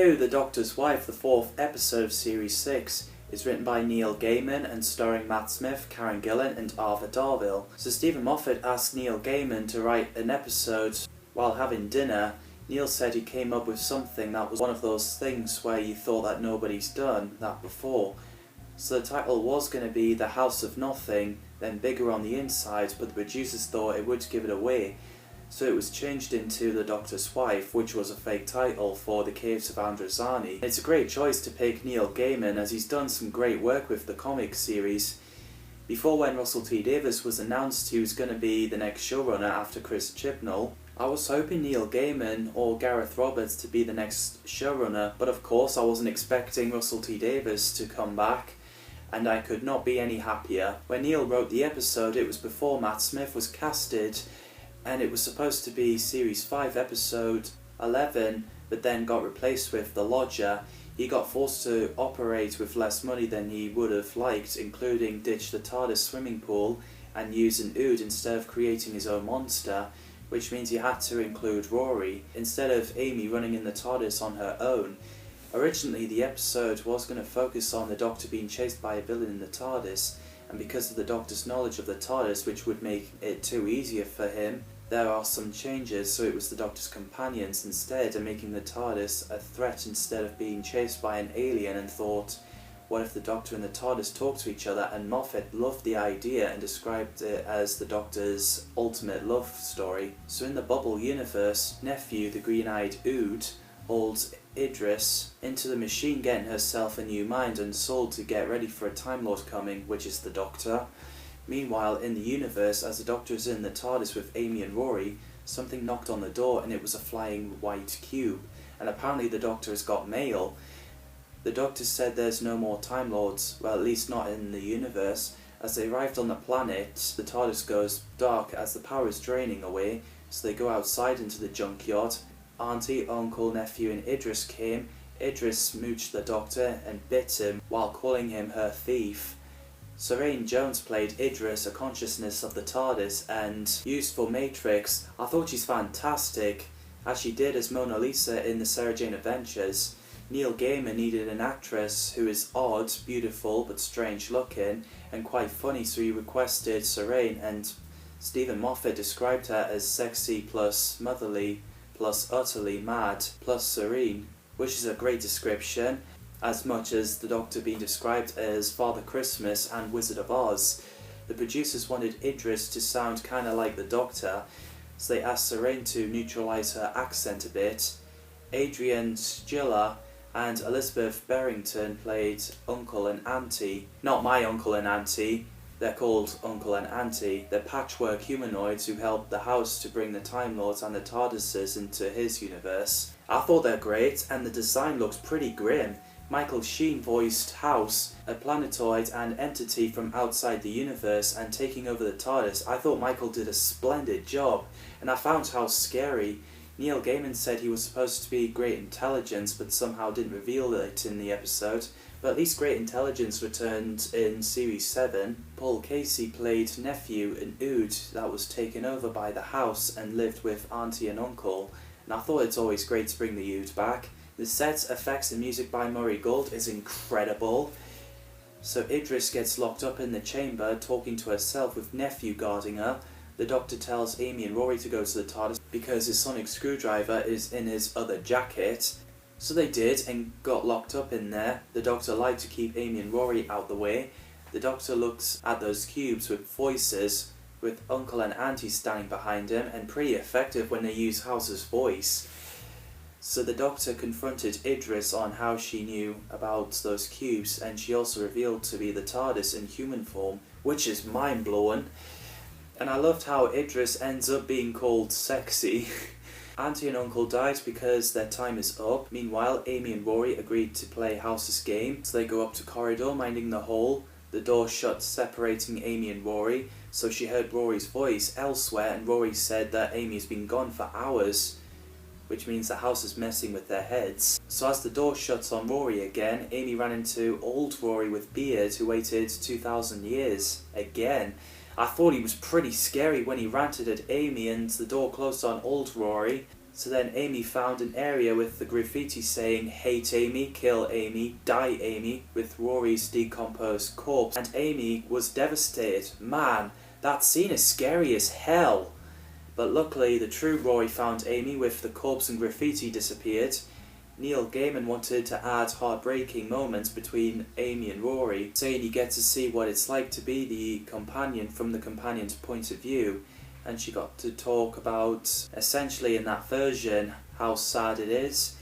Who, The Doctor's Wife, the 4th episode of Series 6, is written by Neil Gaiman and starring Matt Smith, Karen Gillan and Arthur Darvill. So Stephen Moffat asked Neil Gaiman to write an episode while having dinner. Neil said he came up with something that was one of those things where you thought that nobody's done that before. So the title was going to be The House of Nothing, then Bigger on the Inside, but the producers thought it would give it away. So it was changed into The Doctor's Wife, which was a fake title for The Caves of Androzani. It's a great choice to pick Neil Gaiman, as he's done some great work with the comic series. Before, when Russell T Davies was announced he was going to be the next showrunner after Chris Chibnall, I was hoping Neil Gaiman or Gareth Roberts to be the next showrunner, but of course I wasn't expecting Russell T Davies to come back, and I could not be any happier. When Neil wrote the episode, it was before Matt Smith was casted, and it was supposed to be Series 5 episode 11, but then got replaced with The Lodger. He got forced to operate with less money than he would have liked, including ditch the TARDIS swimming pool and use an Ood instead of creating his own monster, which means he had to include Rory, instead of Amy running in the TARDIS on her own. Originally, the episode was going to focus on the Doctor being chased by a villain in the TARDIS, and because of the Doctor's knowledge of the TARDIS, which would make it too easier for him, there are some changes, so it was the Doctor's companions instead, and making the TARDIS a threat instead of being chased by an alien, and thought, what if the Doctor and the TARDIS talk to each other? And Moffat loved the idea and described it as the Doctor's ultimate love story. So in the Bubble universe, Nephew, the green-eyed Ood, holds Idris into the machine, getting herself a new mind and soul to get ready for a Time Lord coming, which is the Doctor. Meanwhile, in the universe, as the Doctor is in the TARDIS with Amy and Rory, something knocked on the door and it was a flying white cube. And apparently the Doctor has got mail. The Doctor said there's no more Time Lords, well, at least not in the universe. As they arrived on the planet, the TARDIS goes dark as the power is draining away, so they go outside into the junkyard. Auntie, uncle, nephew and Idris came. Idris smooched the Doctor and bit him while calling him her thief. Serene Jones played Idris, a consciousness of the TARDIS, and used for Matrix. I thought she's fantastic, as she did as Mona Lisa in the Sarah Jane Adventures. Neil Gaiman needed an actress who is odd, beautiful but strange looking, and quite funny, so he requested Serene, and Stephen Moffat described her as sexy plus motherly plus utterly mad plus serene, which is a great description, as much as the Doctor being described as Father Christmas and Wizard of Oz. The producers wanted Idris to sound kinda like the Doctor, so they asked Serene to neutralise her accent a bit. Adrian Stiller and Elizabeth Barrington played Uncle and Auntie. Not my uncle and auntie, they're called Uncle and Auntie. They're patchwork humanoids who helped the House to bring the Time Lords and the TARDISes into his universe. I thought they're great, and the design looks pretty grim. Michael Sheen voiced House, a planetoid and entity from outside the universe and taking over the TARDIS. I thought Michael did a splendid job, and I found House scary. Neil Gaiman said he was supposed to be great intelligence, but somehow didn't reveal it in the episode. But at least great intelligence returned in Series 7. Paul Casey played Nephew, an Ood that was taken over by the House and lived with Auntie and Uncle. And I thought it's always great to bring the Ood back. The sets, effects and music by Murray Gold is incredible. So Idris gets locked up in the chamber talking to herself with Nephew guarding her. The Doctor tells Amy and Rory to go to the TARDIS because his sonic screwdriver is in his other jacket. So they did and got locked up in there. The Doctor lied to keep Amy and Rory out the way. The Doctor looks at those cubes with voices, with Uncle and Auntie standing behind him, and pretty effective when they use House's voice. So the Doctor confronted Idris on how she knew about those cubes, and she also revealed to be the TARDIS in human form, which is mind-blowing. And I loved how Idris ends up being called sexy. Auntie and Uncle died because their time is up. Meanwhile, Amy and Rory agreed to play House's game, so they go up to corridor minding the hall. The door shut, separating Amy and Rory, so she heard Rory's voice elsewhere, and Rory said that Amy's been gone for hours, which means the House is messing with their heads. So as the door shuts on Rory again, Amy ran into old Rory with beard, who waited 2,000 years again. I thought he was pretty scary when he ranted at Amy and the door closed on old Rory. So then Amy found an area with the graffiti saying "Hate Amy, Kill Amy, Die Amy" with Rory's decomposed corpse, and Amy was devastated. Man, that scene is scary as hell. But luckily the true Rory found Amy with the corpse and graffiti disappeared. Neil Gaiman wanted to add heartbreaking moments between Amy and Rory, saying you get to see what it's like to be the companion from the companion's point of view. And she got to talk about, essentially in that version, how sad it is.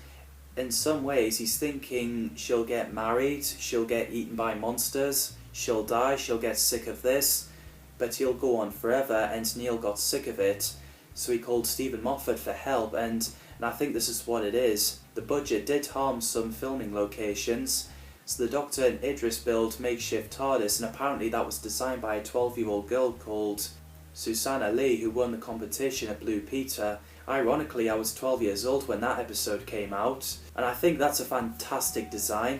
In some ways he's thinking she'll get married, she'll get eaten by monsters, she'll die, she'll get sick of this, but he'll go on forever, and Neil got sick of it. So he called Stephen Moffat for help, and I think this is what it is. The budget did harm some filming locations, so the Doctor and Idris built makeshift TARDIS, and apparently that was designed by a 12-year-old girl called Susanna Lee, who won the competition at Blue Peter. Ironically, I was 12 years old when that episode came out, and I think that's a fantastic design.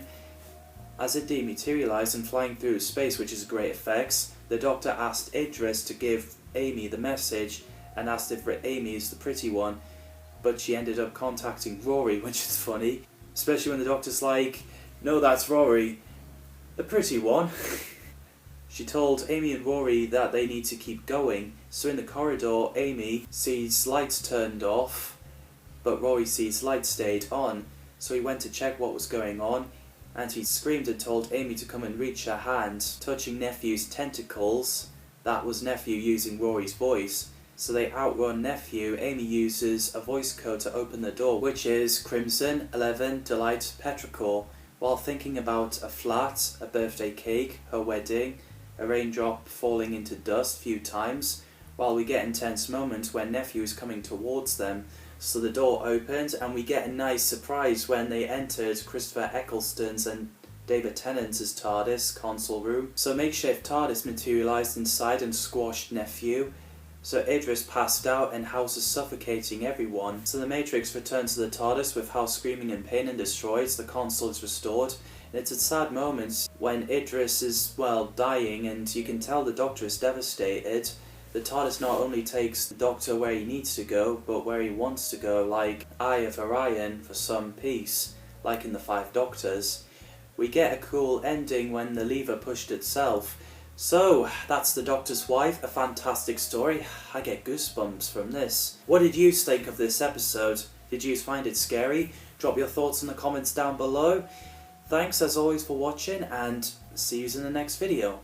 As it dematerialised and flying through space, which is great effects, the Doctor asked Idris to give Amy the message, and asked if Amy is the pretty one, but she ended up contacting Rory, which is funny, especially when the Doctor's like, "No, that's Rory, the pretty one." She told Amy and Rory that they need to keep going, so in the corridor Amy sees lights turned off, but Rory sees lights stayed on, so he went to check what was going on, and he screamed and told Amy to come and reach her hand, touching Nephew's tentacles. That was Nephew using Rory's voice. So they outrun Nephew. Amy uses a voice code to open the door, which is Crimson 11 Delight Petrichor, while thinking about a flat, a birthday cake, her wedding, a raindrop falling into dust a few times, while we get intense moments when Nephew is coming towards them. So the door opens and we get a nice surprise when they entered Christopher Eccleston's and David Tennant's TARDIS console room. So makeshift TARDIS materialised inside and squashed Nephew. So Idris passed out and House is suffocating everyone. So the Matrix returns to the TARDIS with House screaming in pain and destroyed. The console is restored. And it's a sad moment when Idris is, dying, and you can tell the Doctor is devastated. The TARDIS not only takes the Doctor where he needs to go, but where he wants to go, like Eye of Orion for some peace, like in the Five Doctors. We get a cool ending when the lever pushed itself. So, that's The Doctor's Wife, a fantastic story. I get goosebumps from this. What did you think of this episode? Did you find it scary? Drop your thoughts in the comments down below. Thanks as always for watching, and see you in the next video.